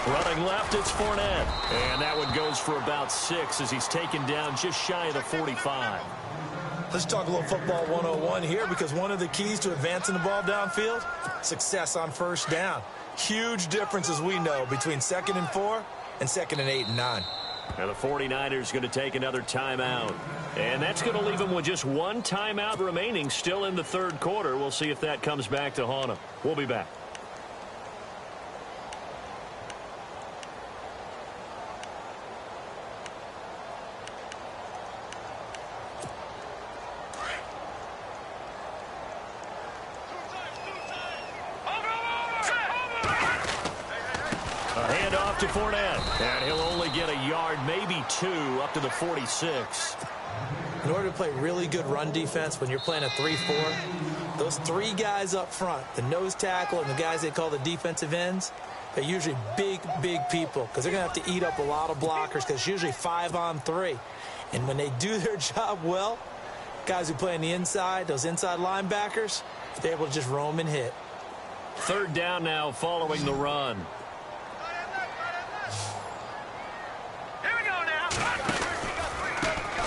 Running left, it's Fournette. And that one goes for about 6 as he's taken down just shy of the 45. Let's talk a little football 101 here because one of the keys to advancing the ball downfield, success on first down. Huge difference, as we know, between 2nd and 4 and 2nd and 8 and 9. And the 49ers going to take another timeout. And that's going to leave them with just one timeout remaining still in the third quarter. We'll see if that comes back to haunt them. We'll be back. To Fournette, and he'll only get a yard, maybe 2, up to the 46. In order to play really good run defense when you're playing a 3-4, those 3 guys up front, the nose tackle and the guys they call the defensive ends, they're usually big people because they're going to have to eat up a lot of blockers because it's usually 5 on 3. And when they do their job well, guys who play on the inside, those inside linebackers, they're able to just roam and hit. Third down now following the run.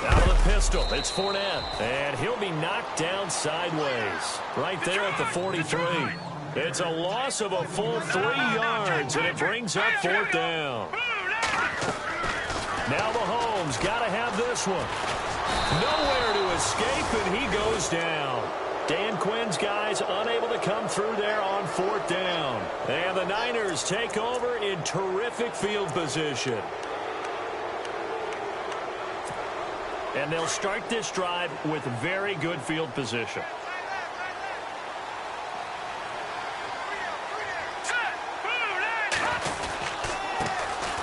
Out of the pistol, it's Fournette, and he'll be knocked down sideways. Right there at the 43. It's a loss of a full 3 yards, and it brings up 4th down. Now Mahomes got to have this one. Nowhere to escape, and he goes down. Dan Quinn's guys unable to come through there on 4th down. And the Niners take over in terrific field position. And they'll start this drive with very good field position.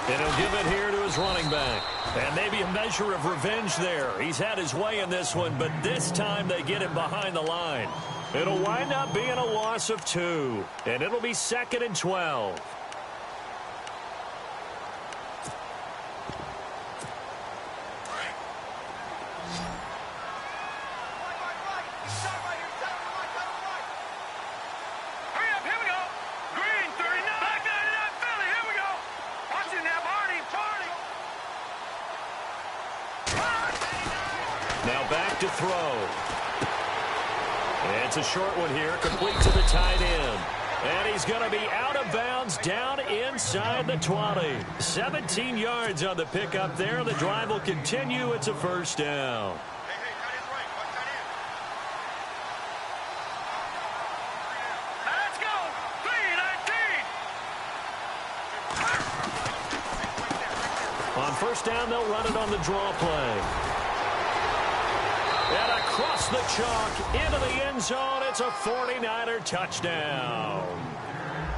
And he'll give it here to his running back. And maybe a measure of revenge there. He's had his way in this one, but this time they get him behind the line. It'll wind up being a loss of 2, and it'll be 2nd and 12. Now back to throw. It's a short one here, complete to the tight end. And he's going to be out of bounds down inside the 20. 17 yards on the pickup there. The drive will continue. It's a first down. Let's go. 3-19. On first down, they'll run it on the draw play. And across the chalk, into the end zone, it's a 49er touchdown.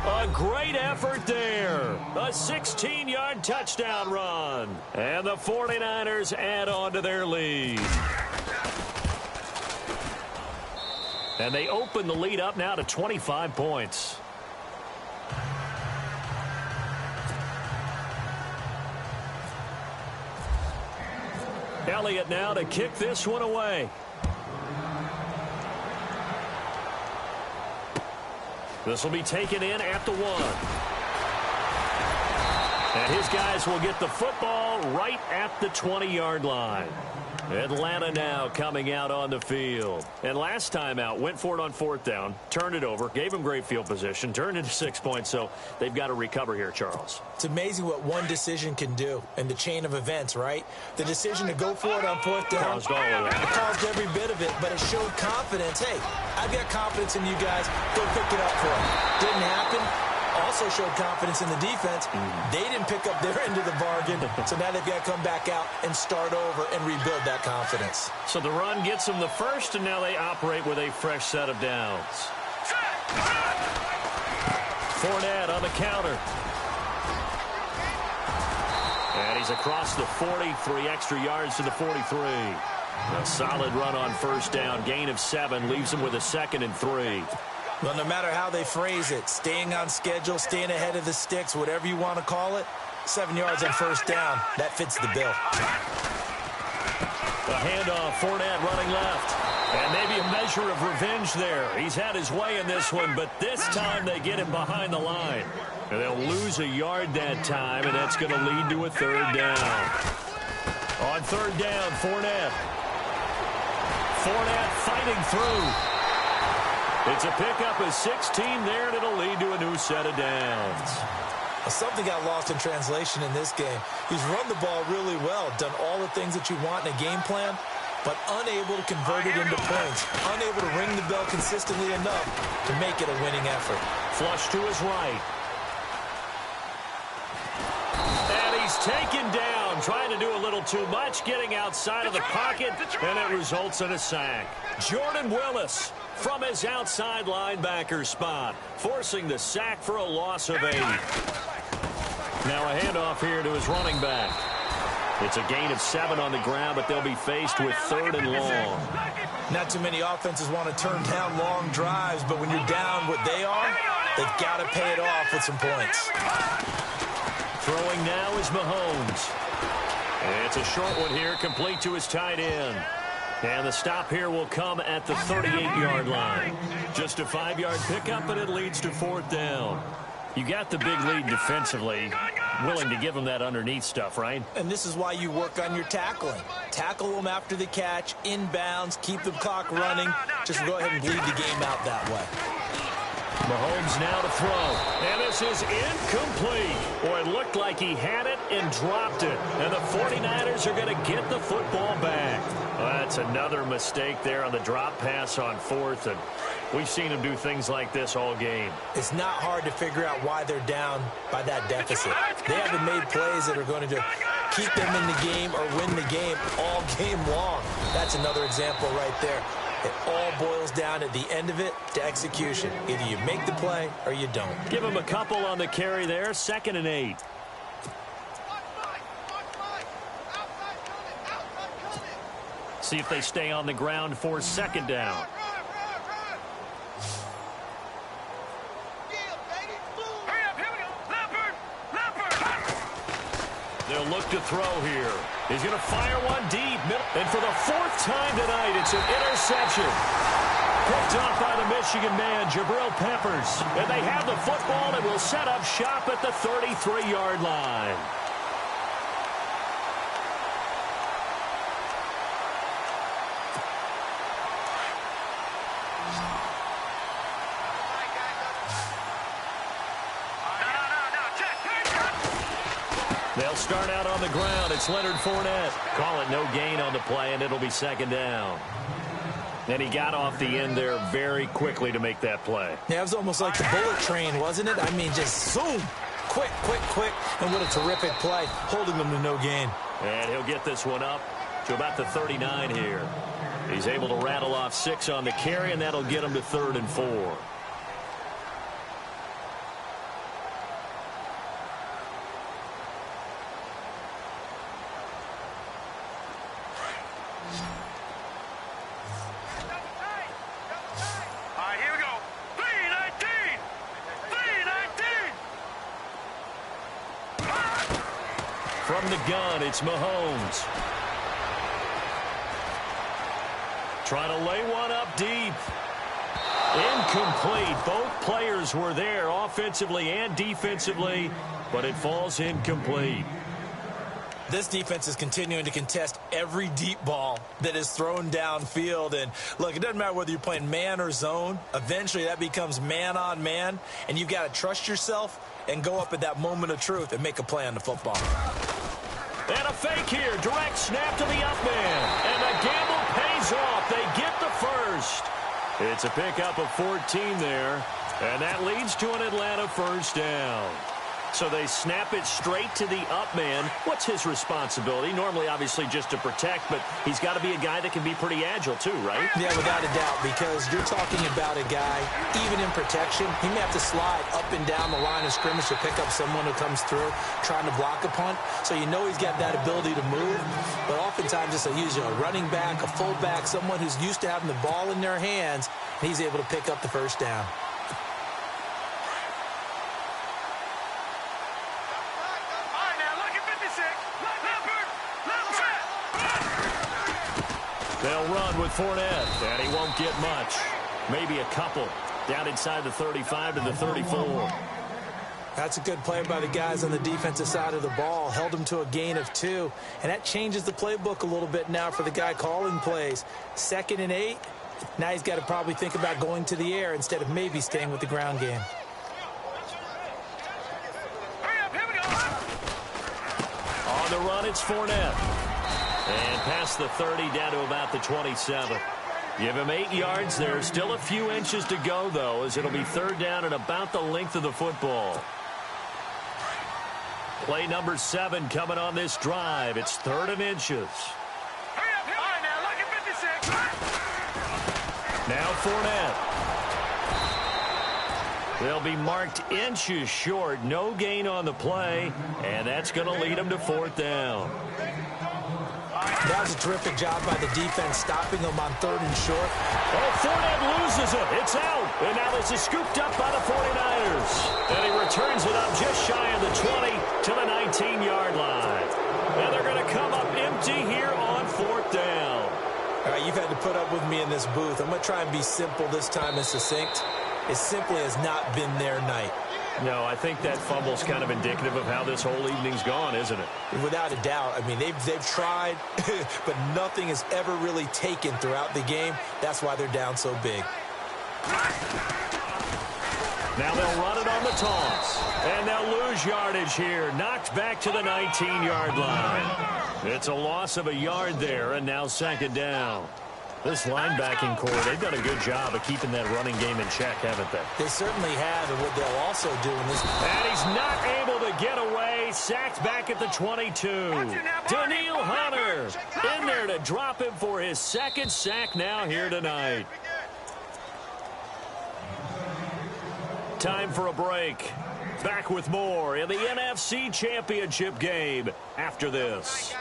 A great effort there. A 16-yard touchdown run. And the 49ers add on to their lead. And they open the lead up now to 25 points. Elliott now to kick this one away. This will be taken in at the 1. And his guys will get the football right at the 20-yard line. Atlanta now coming out on the field. And last time out, went for it on 4th down, turned it over, gave them great field position, turned into 6 points, so they've got to recover here, Charles. It's amazing what one decision can do in the chain of events, right? The decision to go for it on 4th down Caused all of that. It caused every bit of it, but it showed confidence. Hey, I've got confidence in you guys. Go pick it up for them. Didn't happen. Also showed confidence in the defense. They didn't pick up their end of the bargain, so now they've got to come back out and start over and rebuild that confidence. So the run gets them the first, and now they operate with a fresh set of downs. Fournette on the counter. And he's across the 40, 3 extra yards to the 43. A solid run on first down, gain of 7, leaves him with a 2nd and 3. Well, no matter how they phrase it, staying on schedule, staying ahead of the sticks, whatever you want to call it, 7 yards on first down, that fits the bill. A handoff, Fournette running left. And maybe a measure of revenge there. He's had his way in this one, but this time they get him behind the line. And they'll lose a yard that time, and that's going to lead to a 3rd down. On 3rd down, Fournette. Fournette fighting through. It's a pickup of 16 there, and it'll lead to a new set of downs. Something got lost in translation in this game. He's run the ball really well, done all the things that you want in a game plan, but unable to convert it into points, unable to ring the bell consistently enough to make it a winning effort. Flush to his right. And he's taken down, trying to do a little too much, getting outside of the pocket, and it results in a sack. Jordan Willis from his outside linebacker spot, forcing the sack for a loss of 8. Now a handoff here to his running back. It's a gain of 7 on the ground, but they'll be faced with 3rd and long. Not too many offenses want to turn down long drives, but when you're down what they are, they've got to pay it off with some points. Throwing now is Mahomes. And it's a short one here, complete to his tight end. And the stop here will come at the 38-yard line. Just a 5-yard pickup, and it leads to 4th down. You got the big lead defensively. Willing to give them that underneath stuff, right? And this is why you work on your tackling. Tackle them after the catch, inbounds, keep the clock running. Just go ahead and bleed the game out that way. Mahomes now to throw. And this is incomplete. Or it looked like he had it and dropped it. And the 49ers are going to get the football back. Well, that's another mistake there on the drop pass on 4th. And we've seen him do things like this all game. It's not hard to figure out why they're down by that deficit. They haven't made plays that are going to keep them in the game or win the game all game long. That's another example right there. It all boils down at the end of it to execution. Either you make the play or you don't. Give him a couple on the carry there. 2nd and 8. See if they stay on the ground for 2nd down. look to throw here. He's going to fire one deep. And for the fourth time tonight, it's an interception. Picked off by the Michigan man, Jabril Peppers. And they have the football and will set up shop at the 33-yard line. They'll start out on the ground. It's Leonard Fournette. Call it no gain on the play, and it'll be second down. And he got off the end there very quickly to make that play. Yeah, it was almost like the bullet train, wasn't it? I mean, just zoom. Quick, quick, quick. And what a terrific play, holding them to no gain. And he'll get this one up to about the 39 here. He's able to rattle off 6 on the carry, and that'll get him to 3rd and 4. From the gun, it's Mahomes. Trying to lay one up deep. Incomplete. Both players were there offensively and defensively, but it falls incomplete. This defense is continuing to contest every deep ball that is thrown downfield. And, look, it doesn't matter whether you're playing man or zone. Eventually, that becomes man on man, and you've got to trust yourself and go up at that moment of truth and make a play on the football. And a fake here. Direct snap to the up man. And the gamble pays off. They get the first. It's a pickup of 14 there. And that leads to an Atlanta first down. So they snap it straight to the up man. What's his responsibility? Normally, obviously, just to protect, but he's got to be a guy that can be pretty agile too, right? Yeah, without a doubt, because you're talking about a guy, even in protection, he may have to slide up and down the line of scrimmage to pick up someone who comes through trying to block a punt. So you know he's got that ability to move, but oftentimes it's usually a running back, a fullback, someone who's used to having the ball in their hands, and he's able to pick up the first down. They'll run with Fournette, and he won't get much. Maybe a couple. Down inside the 35 to the 34. That's a good play by the guys on the defensive side of the ball. Held him to a gain of 2. And that changes the playbook a little bit now for the guy calling plays. 2nd and 8. Now he's got to probably think about going to the air instead of maybe staying with the ground game. On the run, it's Fournette. And past the 30, down to about the 27. Give him 8 yards there. Still a few inches to go, though, as it'll be 3rd down and about the length of the football. Play number 7 coming on this drive. It's 3rd and inches. Now Fournette. They'll be marked inches short. No gain on the play, and that's going to lead them to 4th down. That was a terrific job by the defense, stopping them on 3rd and short. Oh, Fournette loses it. It's out. And now this is scooped up by the 49ers. And he returns it up just shy of the 20 to the 19-yard line. And they're going to come up empty here on 4th down. All right, you've had to put up with me in this booth. I'm going to try and be simple this time and succinct. It simply has not been their night. No, I think that fumble's kind of indicative of how this whole evening's gone, isn't it? Without a doubt. I mean, they've tried, but nothing has ever really taken throughout the game. That's why they're down so big. Now they'll run it on the toss. And they'll lose yardage here. Knocked back to the 19-yard line. It's a loss of a yard there, and now 2nd down. This linebacking core, they've done a good job of keeping that running game in check, haven't they? They certainly have, and what they'll also do in this... And he's not able to get away. Sacked back at the 22. Daniil Hunter in there to drop him for his 2nd sack now here tonight. Time for a break. Back with more in the NFC Championship game after this.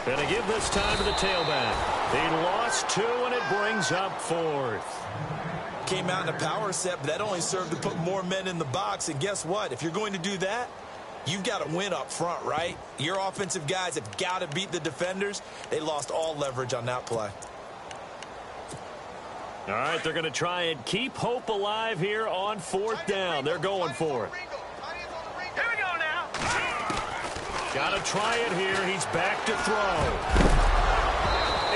Gonna give this time to the tailback. He lost 2, and it brings up 4th. Came out in a power set, but that only served to put more men in the box. And guess what? If you're going to do that, you've got to win up front, right? Your offensive guys have got to beat the defenders. They lost all leverage on that play. All right, they're going to try and keep hope alive here on fourth down. They're going for it. Here we go now. Got to try it here. He's back to throw.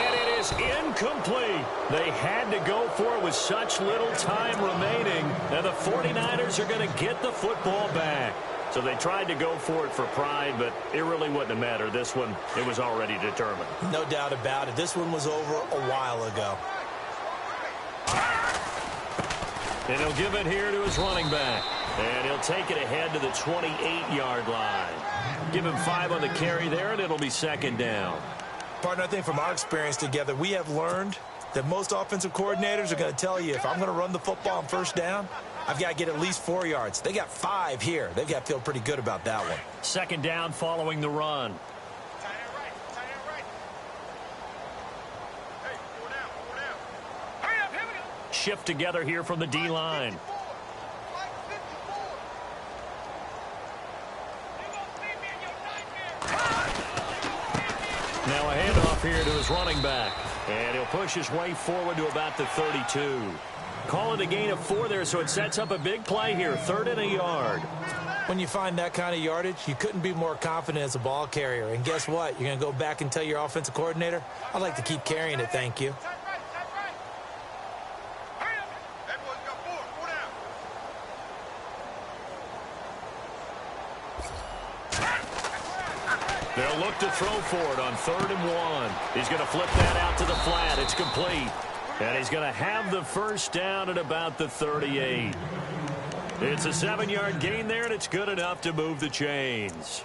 And it is incomplete. They had to go for it with such little time remaining. And the 49ers are going to get the football back. So they tried to go for it for pride, but it really wouldn't have mattered. This one, it was already determined. No doubt about it. This one was over a while ago. And he'll give it here to his running back. And he'll take it ahead to the 28-yard line. Give him 5 on the carry there, and it'll be second down. Partner, I think from our experience together, we have learned that most offensive coordinators are going to tell you, if I'm going to run the football on first down, I've got to get at least 4 yards. They got 5 here. They've got to feel pretty good about that one. Second down following the run. Tight end right. Tight end right. Hey, 4 down. 4 down. Hurry up, here we go. Shift together here from the D-line. Flag 54. You won't see me in your nightmare. Now a handoff here to his running back. And he'll push his way forward to about the 32. Call it a gain of 4 there, so it sets up a big play here. 3rd and a yard. When you find that kind of yardage, you couldn't be more confident as a ball carrier. And guess what? You're going to go back and tell your offensive coordinator, I'd like to keep carrying it, thank you. Tight right. Tight right. Hurry up. That boy's got 4. 4 down. They'll look to throw for it on 3rd and 1. He's going to flip that out to the flat. It's complete. And he's going to have the first down at about the 38. It's a 7-yard gain there, and it's good enough to move the chains.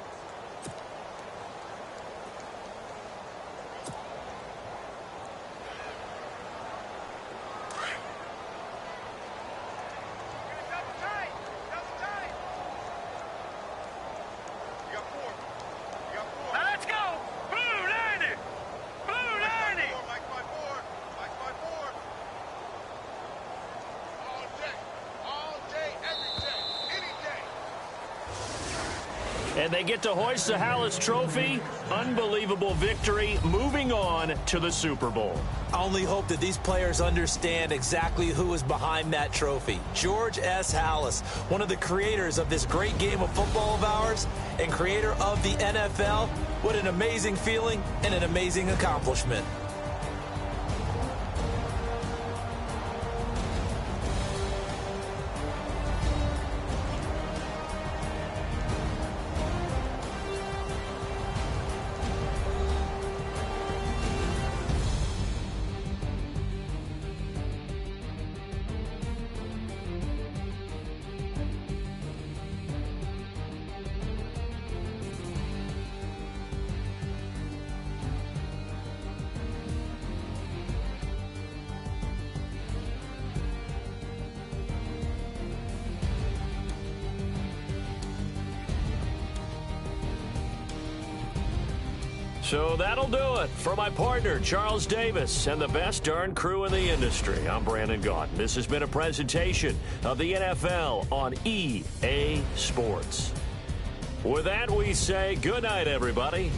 Double tight. Double tight. You got 4. You got 4. Now let's go. Blue Landy. Blue Landy. Mike by 4. Mike by 4. All day. All day. Every day. Any day. And they get to hoist the Hallis Trophy. Unbelievable victory. Moving on to the Super Bowl. I only hope that these players understand exactly who is behind that trophy. George S. Hallis, one of the creators of this great game of football of ours and creator of the NFL. What an amazing feeling and an amazing accomplishment. So that'll do it for my partner, Charles Davis, and the best darn crew in the industry. I'm Brandon Gaudin. This has been a presentation of the NFL on EA Sports. With that, we say good night, everybody.